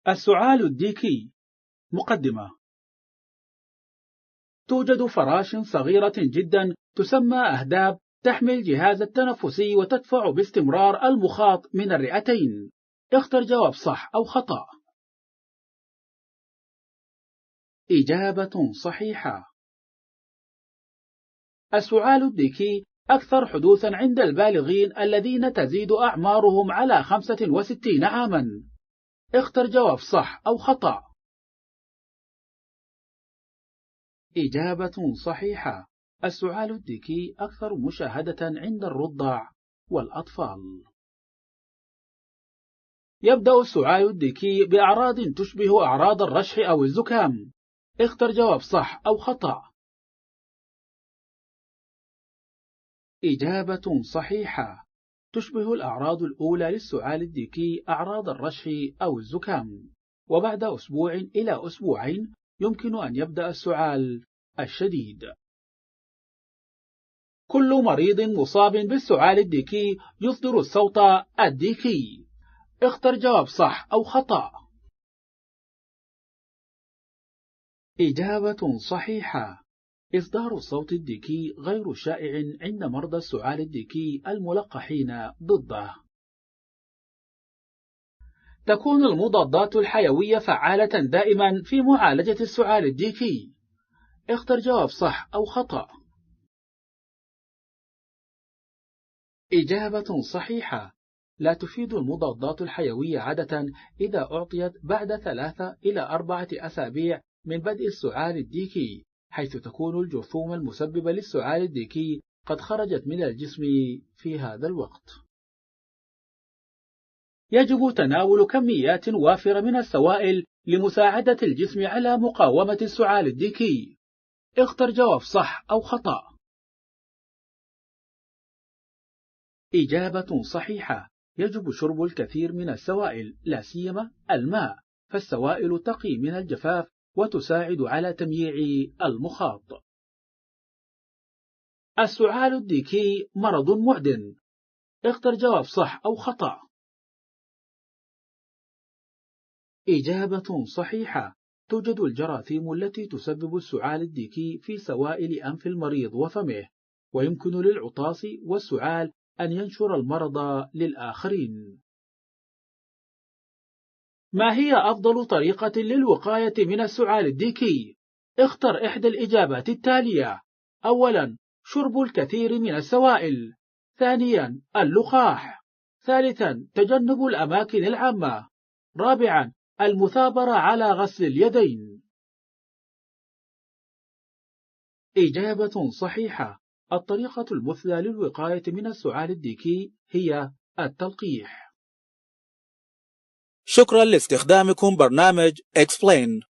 السعال الديكي. مقدمة. توجد فراش صغيرة جدا تسمى أهداب تحمي الجهاز التنفسي وتدفع باستمرار المخاط من الرئتين. اختر جواب صح أو خطأ. إجابة صحيحة. السعال الديكي أكثر حدوثا عند البالغين الذين تزيد أعمارهم على 65 عاما. اختر جواب صح أو خطأ. إجابة صحيحة. السعال الديكي أكثر مشاهدة عند الرضع والأطفال. يبدأ السعال الديكي بأعراض تشبه أعراض الرشح أو الزكام. اختر جواب صح أو خطأ. إجابة صحيحة. تشبه الأعراض الأولى للسعال الديكي أعراض الرشح أو الزكام، وبعد أسبوع إلى أسبوعين يمكن أن يبدأ السعال الشديد. كل مريض مصاب بالسعال الديكي يصدر الصوت الديكي. اختر جواب صح أو خطأ. إجابة صحيحة. إصدار الصوت الديكي غير شائع عند مرضى السعال الديكي الملقحين ضده. تكون المضادات الحيوية فعالة دائما في معالجة السعال الديكي. اختر جواب صح أو خطأ. إجابة صحيحة. لا تفيد المضادات الحيوية عادة إذا أعطيت بعد 3 إلى 4 أسابيع من بدء السعال الديكي، حيث تكون الجرثومة المسببة للسعال الديكي قد خرجت من الجسم في هذا الوقت. يجب تناول كميات وافرة من السوائل لمساعدة الجسم على مقاومة السعال الديكي. اختر جواب صح أو خطأ. إجابة صحيحة. يجب شرب الكثير من السوائل، لا سيما الماء، فالسوائل تقي من الجفاف وتساعد على تمييع المخاط. السعال الديكي مرض معدن. اختر جواب صح أو خطأ. إجابة صحيحة. توجد الجراثيم التي تسبب السعال الديكي في سوائل أنف المريض وفمه، ويمكن للعطاس والسعال أن ينشر المرض للآخرين. ما هي أفضل طريقة للوقاية من السعال الديكي؟ اختر إحدى الإجابات التالية. أولا، شرب الكثير من السوائل. ثانيا، اللقاح. ثالثا، تجنب الأماكن العامة. رابعا، المثابرة على غسل اليدين. إجابة صحيحة. الطريقة المثلى للوقاية من السعال الديكي هي التلقيح. شكرا لاستخدامكم برنامج Explain.